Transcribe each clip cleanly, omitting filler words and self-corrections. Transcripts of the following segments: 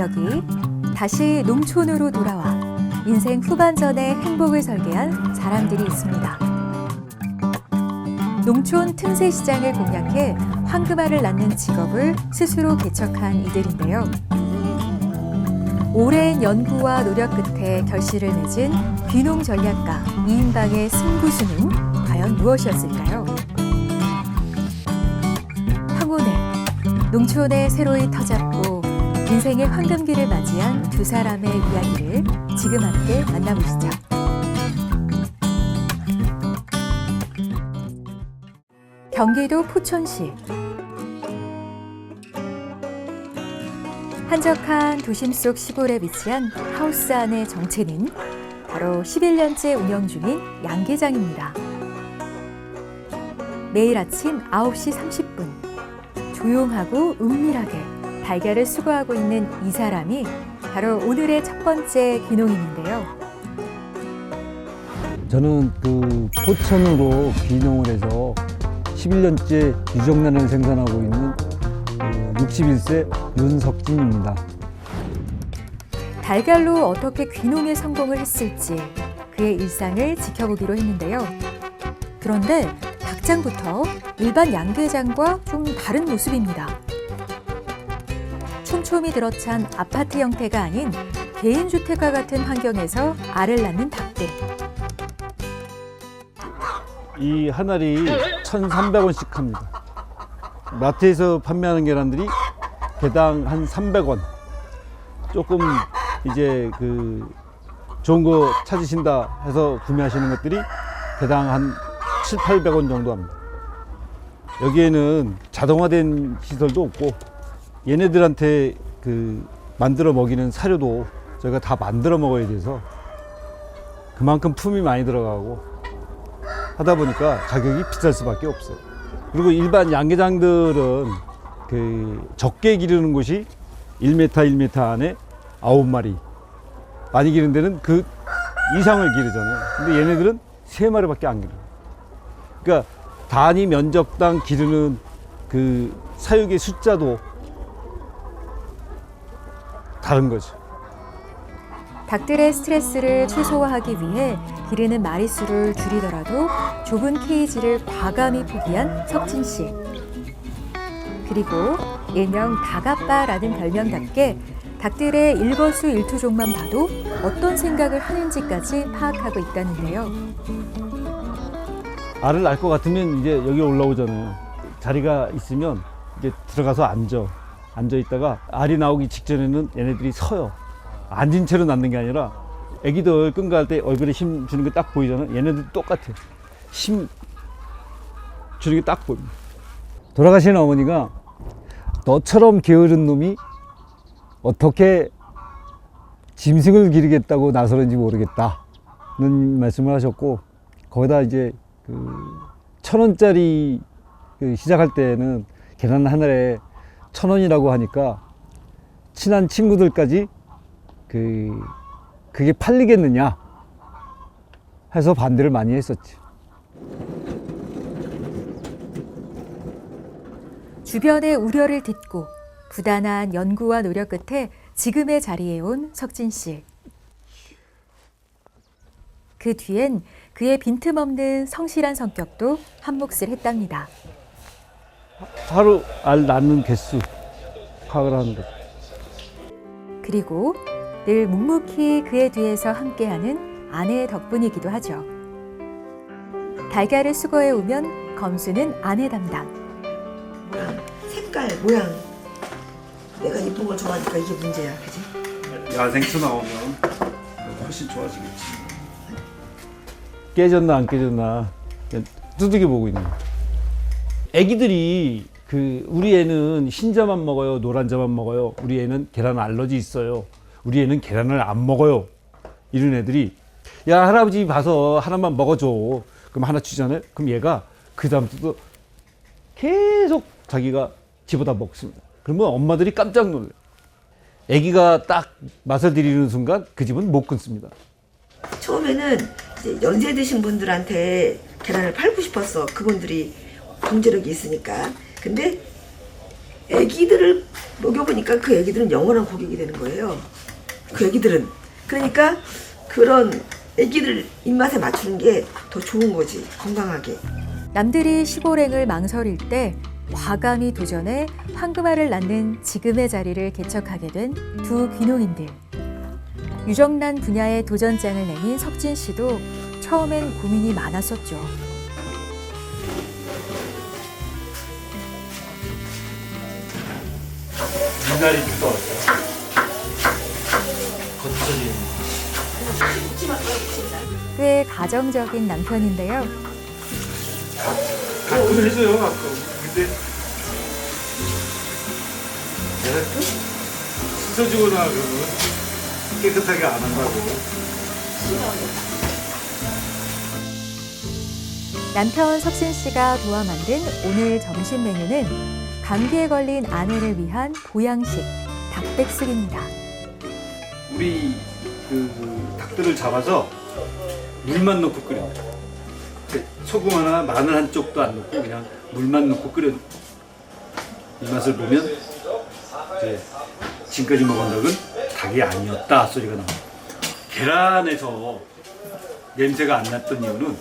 여기 다시 농촌으로 돌아와 인생 후반전에 행복을 설계한 사람들이 있습니다. 농촌 틈새 시장을 공략해 황금알을 낳는 직업을 스스로 개척한 이들인데요. 오랜 연구와 노력 끝에 결실을 맺은 귀농 전략가 이인방의 승부수는 과연 무엇이었을까요? 황혼에 농촌에 새로이 터잡고 인생의 황금기를 맞이한 두 사람의 이야기를 지금 함께 만나보시죠. 경기도 포천시. 한적한 도심 속 시골에 위치한 하우스 안의 정체는 바로 11년째 운영 중인 양계장입니다. 매일 아침 9시 30분 조용하고 은밀하게 달걀을 수거하고 있는 이 사람이 바로 오늘의 첫 번째 귀농인인데요. 저는 포천으로 귀농을 해서 11년째 유정란을 생산하고 있는 61세 윤석진입니다. 달걀로 어떻게 귀농에 성공을 했을지 그의 일상을 지켜보기로 했는데요. 그런데 닭장부터 일반 양계장과 좀 다른 모습입니다. 촘촘히 들어찬 아파트 형태가 아닌 개인주택과 같은 환경에서 알을 낳는 닭들. 이 한 알이 1,300원씩 합니다. 마트에서 판매하는 계란들이 개당 한 300원. 조금 이제 좋은 거 찾으신다 해서 구매하시는 것들이 개당 한 700~800원 정도 합니다. 여기에는 자동화된 시설도 없고 얘네들한테 만들어 먹이는 사료도 저희가 다 만들어 먹어야 돼서 그만큼 품이 많이 들어가고 하다 보니까 가격이 비쌀 수밖에 없어요. 그리고 일반 양계장들은 적게 기르는 곳이 1m 안에 9마리, 많이 기르는 데는 그 이상을 기르잖아요. 근데 얘네들은 3마리밖에 안 기르요. 그러니까 단위 면적당 기르는 사육의 숫자도 다른 거죠. 닭들의 스트레스를 최소화하기 위해 기르는 마리수를 줄이더라도 좁은 케이지를 과감히 포기한 석진 씨. 그리고 일명 닭아빠라는 별명답게 닭들의 일거수일투족만 봐도 어떤 생각을 하는지까지 파악하고 있다는데요. 알을 낳을 것 같으면 이제 여기 올라오잖아요. 자리가 있으면 이제 들어가서 앉아 있다가 알이 나오기 직전에는 얘네들이 서요. 앉은 채로 낳는 게 아니라 애기들 끈가할 때 얼굴에 힘 주는 게 딱 보이잖아요. 얘네들 똑같아. 힘 주는 게 딱 보입니다. 돌아가신 어머니가 너처럼 게으른 놈이 어떻게 짐승을 기르겠다고 나서는지 모르겠다는 말씀을 하셨고, 거기다 이제 1,000원짜리 시작할 때는 계란 하나에 1,000원이라고 하니까 친한 친구들까지 그게 팔리겠느냐 해서 반대를 많이 했었지. 주변의 우려를 듣고 부단한 연구와 노력 끝에 지금의 자리에 온 석진 씨. 그 뒤엔 그의 빈틈없는 성실한 성격도 한몫을 했답니다. 하루 알 낳는 개수 파악을 하는 것. 그리고 늘 묵묵히 그의 뒤에서 함께하는 아내의 덕분이기도 하죠. 달걀을 수거해 오면 검수는 아내 담당. 모양, 색깔, 모양. 내가 이쁜 걸 좋아하니까 이게 문제야, 그지? 야생초 나오면 훨씬 좋아지겠지. 깨졌나 안 깨졌나 그냥 두들겨 보고 있는 거야. 애기들이 우리 애는 흰자만 먹어요, 노란자만 먹어요, 우리 애는 계란 알러지 있어요, 우리 애는 계란을 안 먹어요, 이런 애들이 야 할아버지 봐서 하나만 먹어줘. 그럼 하나 주잖아요. 그럼 얘가 그 다음부터 계속 자기가 집어다 먹습니다. 그러면 엄마들이 깜짝 놀라요. 애기가 딱 맛을 들이는 순간 그 집은 못 끊습니다. 처음에는 이제 연세 드신 분들한테 계란을 팔고 싶었어. 그분들이 경제력이 있으니까. 근데 애기들을 먹여보니까 그 애기들은 영원한 고객이 되는 거예요. 그 애기들은. 그러니까 그런 애기들 입맛에 맞추는 게 더 좋은 거지, 건강하게. 남들이 시골행을 망설일 때 과감히 도전해 황금알을 낳는 지금의 자리를 개척하게 된 두 귀농인들. 유정란 분야의 도전장을 내민 석진 씨도 처음엔 고민이 많았었죠. 미나리 비도 어때요? 겉절이. 꽤 가정적인 남편인데요. 가끔 해줘요, 가끔. 근데 내가 씻어주거나 그러면 깨끗하게 안 한다고. 남편 석진 씨가 도와 만든 오늘 점심 메뉴는 감기에 걸린 아내를 위한 보양식 닭백숙입니다. 우리 닭들을 잡아서 물만 넣고 끓여. 소금 하나, 마늘 한 쪽도 안 넣고 그냥 물만 넣고 끓여. 이 맛을 보면 이제 지금까지 먹은 닭은 닭이 아니었다 소리가 나옵니다. 계란에서 냄새가 안 났던 이유는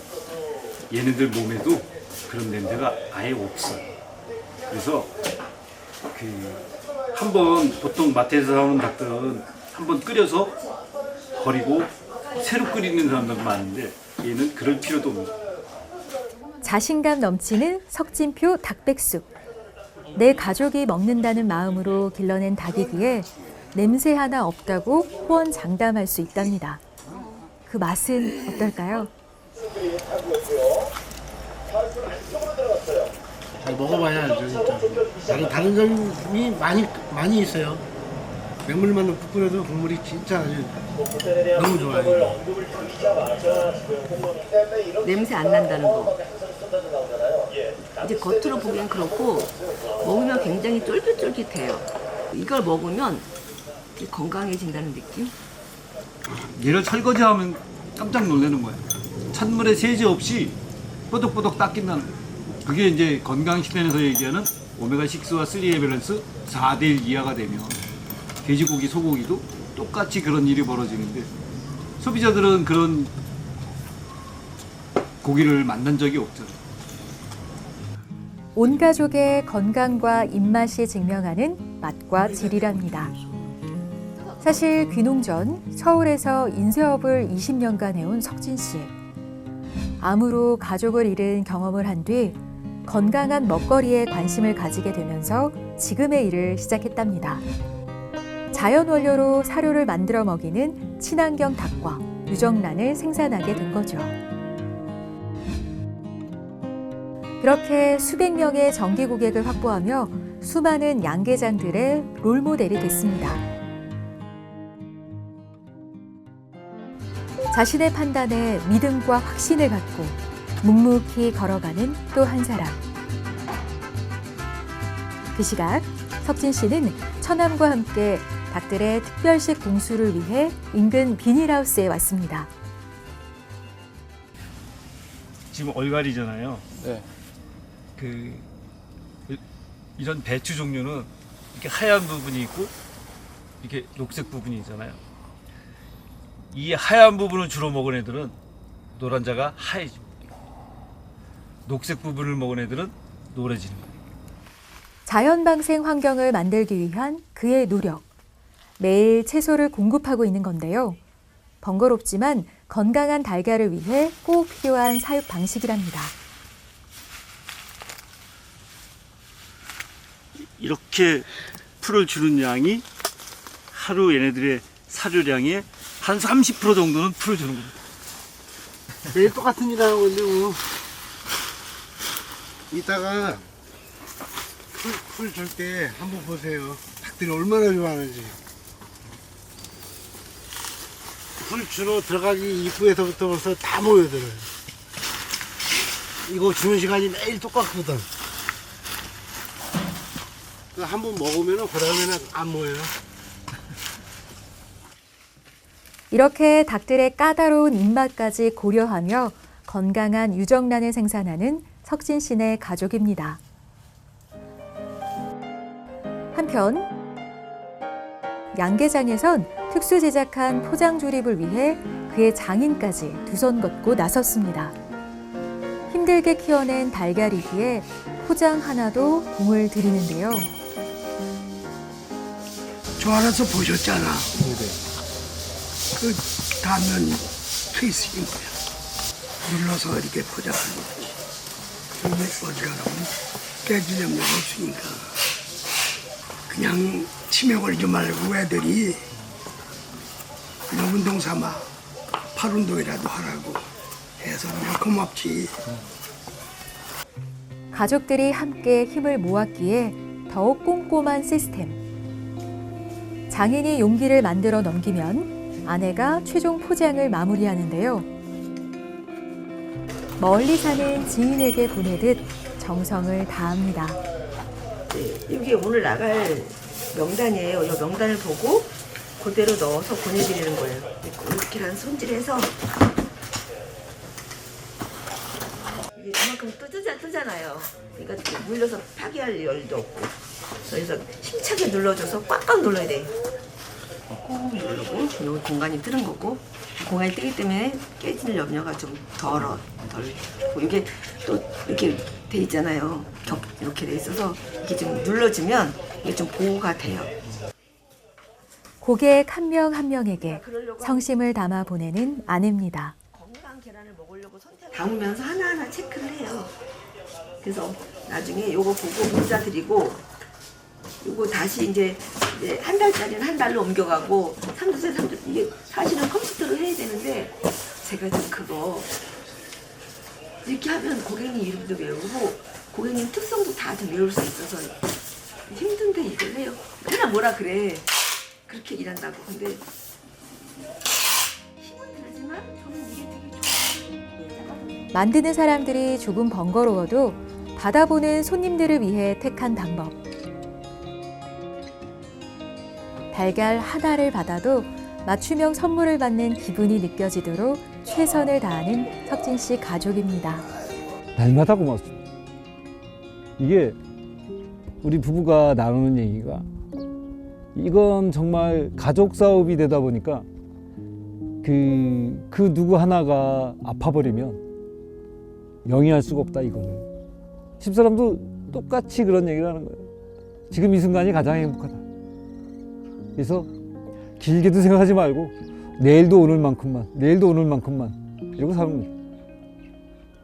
얘네들 몸에도 그런 냄새가 아예 없어요. 그래서 한번 보통 마트에서 사오는 닭들은 한번 끓여서 버리고 새로 끓이는 사람들도 많은데 얘는 그럴 필요도 없는. 자신감 넘치는 석진표 닭백숙. 내 가족이 먹는다는 마음으로 길러낸 닭이기에 냄새 하나 없다고 호언장담할 수 있답니다. 그 맛은 어떨까요? 잘 먹어봐야 알죠, 진짜. 다른 점이 많이 있어요. 맹물만 넣고 끓여도 국물이 진짜 아주 너무 좋아요. 냄새 안 난다는 거. 이제 겉으로 보기엔 그렇고 먹으면 굉장히 쫄깃쫄깃해요. 이걸 먹으면 건강해진다는 느낌? 얘를 설거지하면 깜짝 놀라는 거예요. 찬물에 세제 없이 뽀득뽀득 닦인다는 거예요. 그게 이제 건강식단에서 얘기하는 오메가6와 3의 밸런스 4대1 이하가 되면 돼지고기, 소고기도 똑같이 그런 일이 벌어지는데 소비자들은 그런 고기를 만난 적이 없잖아요. 온 가족의 건강과 입맛이 증명하는 맛과 질이랍니다. 사실 귀농 전 서울에서 인쇄업을 20년간 해온 석진 씨. 암으로 가족을 잃은 경험을 한 뒤 건강한 먹거리에 관심을 가지게 되면서 지금의 일을 시작했답니다. 자연 원료로 사료를 만들어 먹이는 친환경 닭과 유정란을 생산하게 된 거죠. 그렇게 수백 명의 정기 고객을 확보하며 수많은 양계장들의 롤모델이 됐습니다. 자신의 판단에 믿음과 확신을 갖고 묵묵히 걸어가는 또 한 사람. 그 시각 석진 씨는 처남과 함께 닭들의 특별식 공수를 위해 인근 비닐하우스에 왔습니다. 지금 얼갈이잖아요. 네. 이런 배추 종류는 이렇게 하얀 부분이 있고 이렇게 녹색 부분이 있잖아요. 이 하얀 부분을 주로 먹은 애들은 노란자가 하얘집니다. 녹색 부분을 먹은 애들은 노래지는 거예요. 자연방생 환경을 만들기 위한 그의 노력. 매일 채소를 공급하고 있는 건데요. 번거롭지만 건강한 달걀을 위해 꼭 필요한 사육 방식이랍니다. 이렇게 풀을 주는 양이 하루 얘네들의 사료량의 한 30% 정도는 풀을 주는 겁니다. 매일 똑같은 일 하고 있는데 뭐. 이따가 풀 줄 때 한번 보세요. 닭들이 얼마나 좋아하는지. 풀 주러 들어가기 입구에서부터 벌써 다 모여들어요. 이거 주는 시간이 매일 똑같거든. 한번 먹으면 그 다음에는 안 모여요. 이렇게 닭들의 까다로운 입맛까지 고려하며 건강한 유정란을 생산하는 석진 씨네 가족입니다. 한편 양계장에선 특수 제작한 포장 조립을 위해 그의 장인까지 두 손 걷고 나섰습니다. 힘들게 키워낸 달걀이기에 포장 하나도 공을 들이는데요. 저 안에서 보셨잖아. 그 단면 케이스인 거야. 눌러서 이렇게 포장하는 거지. 근데 어디가 가면 깨질 염려가 없으니까. 그냥 치매 걸리지 말고 애들이 그냥 운동 삼아 팔 운동이라도 하라고 해서 그냥 고맙지. 가족들이 함께 힘을 모았기에 더욱 꼼꼼한 시스템. 장인이 용기를 만들어 넘기면 아내가 최종 포장을 마무리하는데요. 멀리 사는 지인에게 보내듯 정성을 다합니다. 네, 이게 오늘 나갈 명단이에요. 이 명단을 보고 그대로 넣어서 보내드리는 거예요. 이렇게란 손질해서 이게 그만큼 뜨잖아요. 그러니까 눌려서 파괴할 열도 없고. 그래서 힘차게 눌러줘서 꽉꽉 눌러야 돼. 꾹 누르고 여기 공간이 뜨는 거고 공간이 뜨기 때문에 깨질 염려가 좀 덜. 이게 또 이렇게 돼 있잖아요. 이렇게 돼 있어서 이게 좀 눌러주면 이게 좀 보호가 돼요. 고객 한 명 한 명에게 성심을 담아 보내는 아내입니다. 건강한 계란을 먹으려고 담으면서 하나하나 체크를 해요. 그래서 나중에 요거 보고 문자 드리고 요거 다시 이제 한 달짜리는 한 달로 옮겨가고 3주째 3주 이게 사실은 컴퓨터로 해야 되는데 제가 좀 그거 이렇게 하면 고객님 이름도 외우고 고객님 특성도 다 좀 외울 수 있어서 힘든데 이걸 해요. 맨날 뭐라 그래. 그렇게 일한다고. 근데 힘은 들지만 저는 이게 되게 좋아요. 만드는 사람들이 조금 번거로워도 받아보는 손님들을 위해 택한 방법. 달걀 하나를 받아도 맞춤형 선물을 받는 기분이 느껴지도록 최선을 다하는 석진 씨 가족입니다. 날마다 고맙습니다. 이게 우리 부부가 나누는 얘기가 이건 정말 가족 사업이 되다 보니까 그 누구 하나가 아파버리면 영위할 수가 없다 이거를. 집사람도 똑같이 그런 얘기를 하는 거예요. 지금 이 순간이 가장 행복하다. 그래서 길게도 생각하지 말고 내일도 오늘만큼만 이러고 사는 거죠.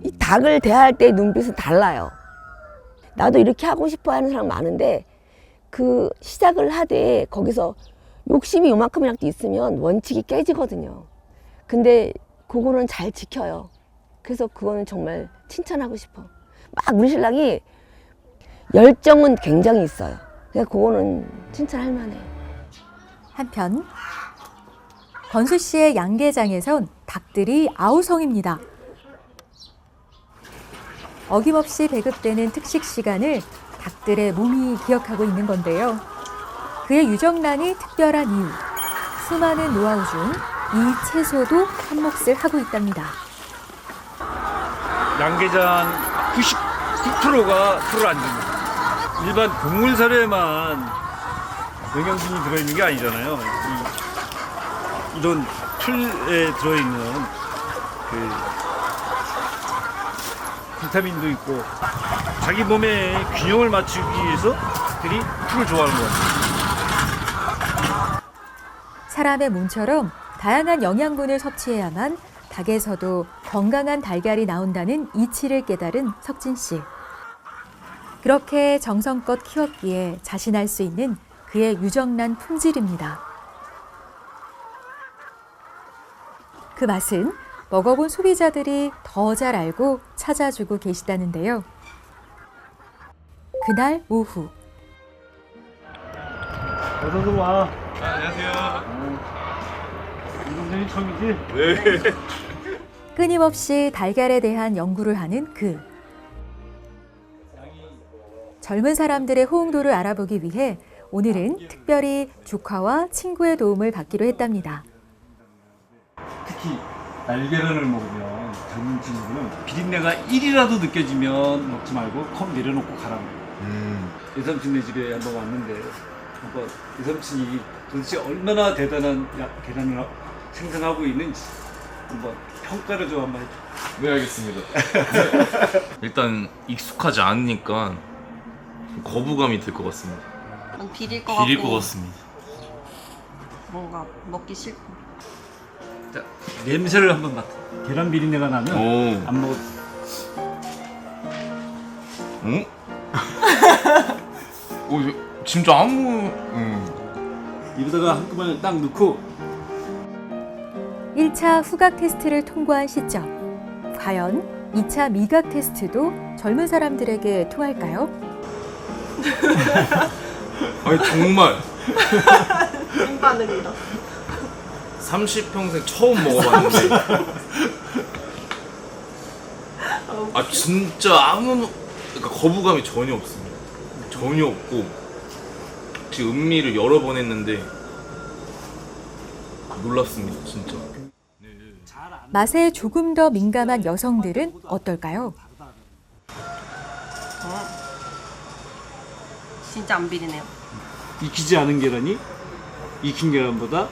이 닭을 대할 때 눈빛은 달라요. 나도 이렇게 하고 싶어 하는 사람 많은데 그 시작을 하되 거기서 욕심이 요만큼이라도 있으면 원칙이 깨지거든요. 근데 그거는 잘 지켜요. 그래서 그거는 정말 칭찬하고 싶어. 막 우리 신랑이 열정은 굉장히 있어요. 그래서 그거는 칭찬할 만해요. 한편 건수 씨의 양계장에선 닭들이 아우성입니다. 어김없이 배급되는 특식 시간을 닭들의 몸이 기억하고 있는 건데요. 그의 유정란이 특별한 이유, 수많은 노하우 중 이 채소도 한 몫을 하고 있답니다. 양계장 99%가 풀을 안 줍니다. 일반 곡물 사료에만 영양분이 들어있는 게 아니잖아요. 이런 풀에 들어있는 그 비타민도 있고 자기 몸의 균형을 맞추기 위해서 들이 풀을 좋아하는 것 같아요. 사람의 몸처럼 다양한 영양분을 섭취해야만 닭에서도 건강한 달걀이 나온다는 이치를 깨달은 석진 씨. 그렇게 정성껏 키웠기에 자신할 수 있는 그의 유정란 품질입니다. 그 맛은 먹어본 소비자들이 더 잘 알고 찾아주고 계시다는데요. 그날 오후. 어서 들어와. 안녕하세요. 이동전이 처음이지? 끊임없이 달걀에 대한 연구를 하는 그. 젊은 사람들의 호응도를 알아보기 위해 오늘은 특별히 조카와 친구의 도움을 받기로 했답니다. 특히 날계란을 먹으면 젊은 친구는 비린내가 1이라도 느껴지면 먹지 말고 컵 내려놓고 가라고. 예삼촌네 집에 한번 왔는데 한번 이 삼촌이 도대체 얼마나 대단한 계란을 생산하고 있는지 한번 평가를 좀 한번 해줘. 네, 알겠습니다. 일단 익숙하지 않으니까 좀 거부감이 들 것 같습니다. 비릴 것 비릴 같고 것 같습니다. 뭔가 먹기 싫고. 자, 냄새를 한번 맡아. 계란 비린내가 나면 오. 안 먹어. 응? 오, 이거 진짜 아무. 입에다가 한꺼번에 딱 넣고 1차 후각 테스트를 통과한 시점. 과연 2차 미각 테스트도 젊은 사람들에게 통할까요? 아니 정말 반응이다. 30평생 처음 먹어봤는데. 아 진짜 그러니까 거부감이 전혀 없습니다. 전혀 없고 지금 음미를 여러 번 했는데 놀랍습니다, 진짜. 맛에 조금 더 민감한 여성들은 어떨까요? 진짜 안 비리네요. 익히지 않은 계란이 익힌 계란보다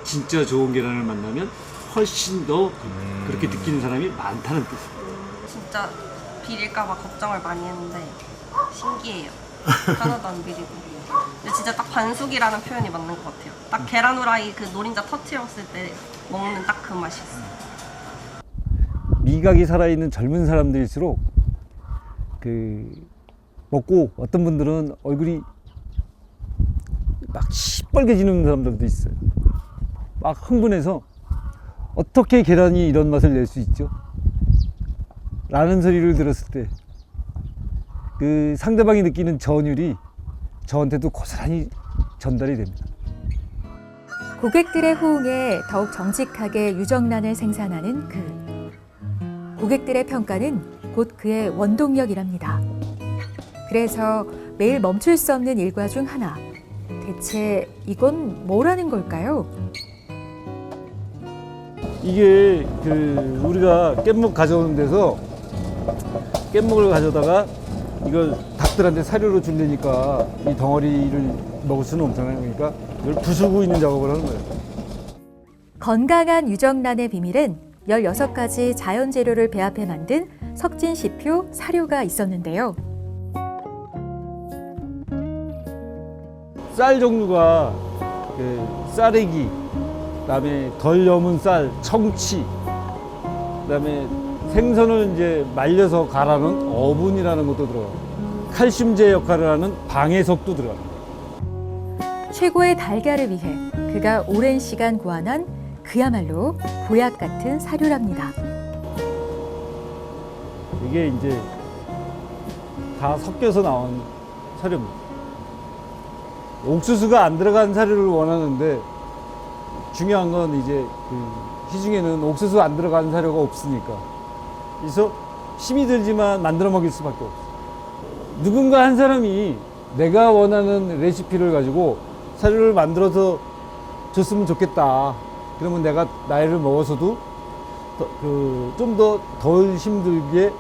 진짜 좋은 계란을 만나면 훨씬 더 그렇게 느끼는 사람이 많다는 뜻이에요. 진짜 비릴까봐 걱정을 많이 했는데 신기해요. 하나도 안 비리고. 근데 진짜 딱 반숙이라는 표현이 맞는 것 같아요. 딱 계란 후라이 그 노른자 터트렸을 때 먹는 딱 그 맛이 있어요. 미각이 살아있는 젊은 사람들일수록 먹고 어떤 분들은 얼굴이 막 시뻘개지는 사람들도 있어요. 막 흥분해서 어떻게 계란이 이런 맛을 낼 수 있죠? 라는 소리를 들었을 때 그 상대방이 느끼는 전율이 저한테도 고스란히 전달이 됩니다. 고객들의 호응에 더욱 정직하게 유정란을 생산하는 고객들의 평가는 곧 그의 원동력이랍니다. 그래서 매일 멈출 수 없는 일과 중 하나. 대체 이건 뭐라는 걸까요? 이게 우리가 깻목 가져오는 데서 깻목을 가져다가 이걸 닭들한테 사료로 주려니까 이 덩어리를 먹을 수는 없잖아요. 그러니까 이걸 부수고 있는 작업을 하는 거예요. 건강한 유정란의 비밀은 16가지 자연 재료를 배합해 만든 석진시표 사료가 있었는데요. 쌀 종류가 쌀에기, 그다음에 덜 여문 쌀, 청치, 그다음에 생선을 이제 말려서 갈아놓은 어분이라는 것도 들어가고 칼슘제 역할을 하는 방해석도 들어갑니다. 최고의 달걀을 위해 그가 오랜 시간 구한한 그야말로 보약 같은 사료랍니다. 이게 이제 다 섞여서 나온 사료입니다. 옥수수가 안 들어간 사료를 원하는데 중요한 건 이제 시중에는 옥수수 안 들어간 사료가 없으니까 그래서 힘이 들지만 만들어 먹일 수밖에 없어요. 누군가 한 사람이 내가 원하는 레시피를 가지고 사료를 만들어서 줬으면 좋겠다. 그러면 내가 나이를 먹어서도 좀 더 덜 힘들게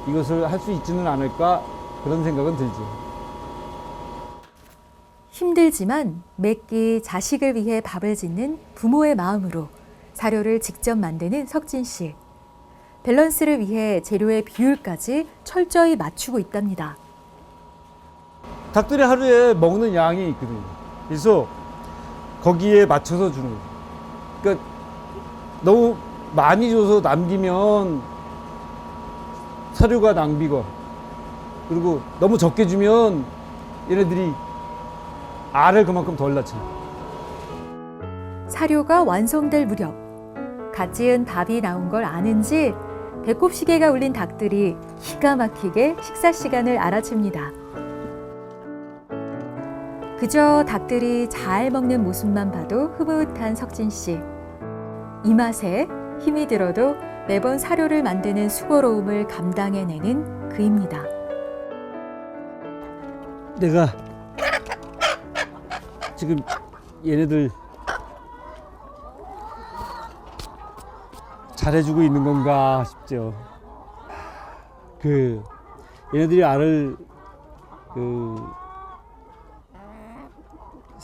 이것을 할 수 있지는 않을까 그런 생각은 들죠. 힘들지만 매끼 자식을 위해 밥을 짓는 부모의 마음으로 사료를 직접 만드는 석진 씨. 밸런스를 위해 재료의 비율까지 철저히 맞추고 있답니다. 닭들이 하루에 먹는 양이 있거든요. 그래서 거기에 맞춰서 주는 거죠. 그러니까 너무 많이 줘서 남기면 사료가 낭비가, 그리고 너무 적게 주면 얘네들이 알을 그만큼 덜 낳잖아요. 사료가 완성될 무렵 갓 지은 밥이 나온 걸 아는지 배꼽 시계가 울린 닭들이 기가 막히게 식사 시간을 알아챕니다. 그저 닭들이 잘 먹는 모습만 봐도 흐뭇한 석진 씨. 이 맛에 힘이 들어도 매번 사료를 만드는 수고로움을 감당해내는 그입니다. 내가 지금 얘네들 잘해주고 있는 건가 싶죠. 얘네들이 알을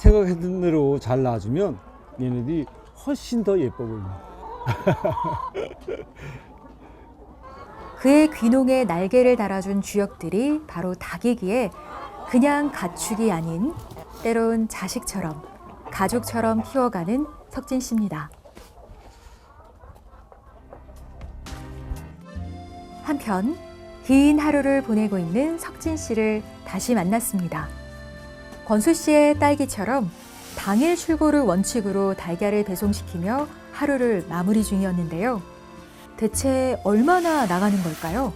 생각했던 대로 잘 낳아주면 얘네들이 훨씬 더 예뻐 보입니다. 그의 귀농에 날개를 달아준 주역들이 바로 닭이기에 그냥 가축이 아닌 때론 자식처럼 가족처럼 키워가는 석진 씨입니다. 한편 긴 하루를 보내고 있는 석진 씨를 다시 만났습니다. 권수 씨의 딸기처럼 당일 출고를 원칙으로 달걀을 배송시키며 하루를 마무리 중이었는데요. 대체 얼마나 나가는 걸까요?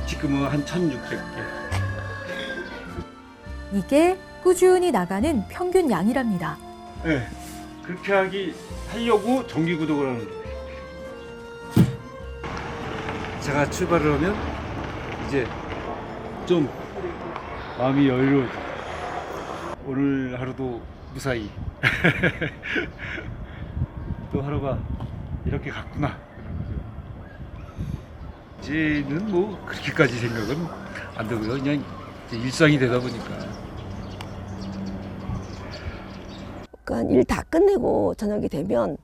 지금은 한 1,600개. 이게 꾸준히 나가는 평균 양이랍니다. 네, 그렇게 하려고 정기 구독을 하는 거예요. 제가 출발을 하면 이제 좀 마음이 여유로워져. 오늘 하루도 무사히 또 하루가 이렇게 갔구나. 이제는 뭐 그렇게까지 생각은 안 들고요. 그냥 이제 일상이 되다 보니까. 그러니까 일 다 끝내고 저녁이 되면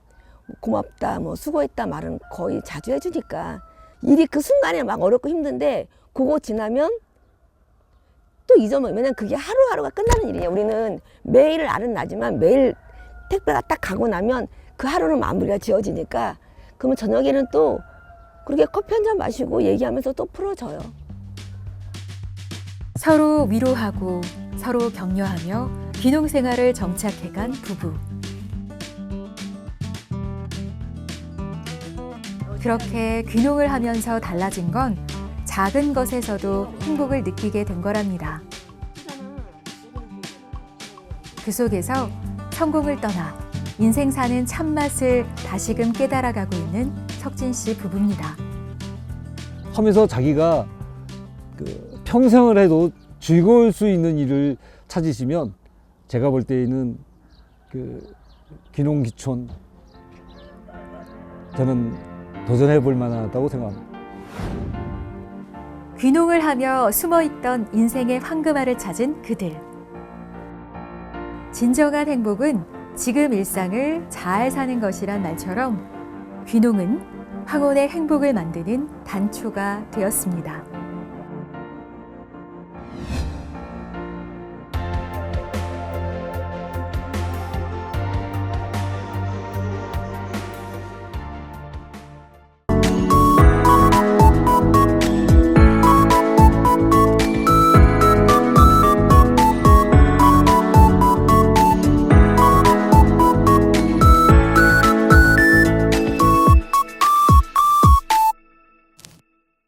고맙다, 뭐 수고했다 말은 거의 자주 해주니까 일이 그 순간에 막 어렵고 힘든데 그거 지나면 또 잊어먹어요. 왜냐면 그게 하루하루가 끝나는 일이에요. 우리는 매일을 아는 나지만 매일 택배가 딱 가고 나면 그 하루는 마무리가 지어지니까 그러면 저녁에는 또 그렇게 커피 한 잔 마시고 얘기하면서 또 풀어져요. 서로 위로하고 서로 격려하며 귀농 생활을 정착해간 부부. 그렇게 귀농을 하면서 달라진 건 작은 것에서도 행복을 느끼게 된 거랍니다. 그 속에서 성공을 떠나 인생 사는 참맛을 다시금 깨달아가고 있는 석진 씨 부부입니다. 하면서 자기가 그 평생을 해도 즐거울 수 있는 일을 찾으시면 제가 볼 때는 그 귀농귀촌 저는 도전해 볼 만하다고 생각합니다. 귀농을 하며 숨어있던 인생의 황금알을 찾은 그들. 진정한 행복은 지금 일상을 잘 사는 것이란 말처럼 귀농은 황혼의 행복을 만드는 단초가 되었습니다.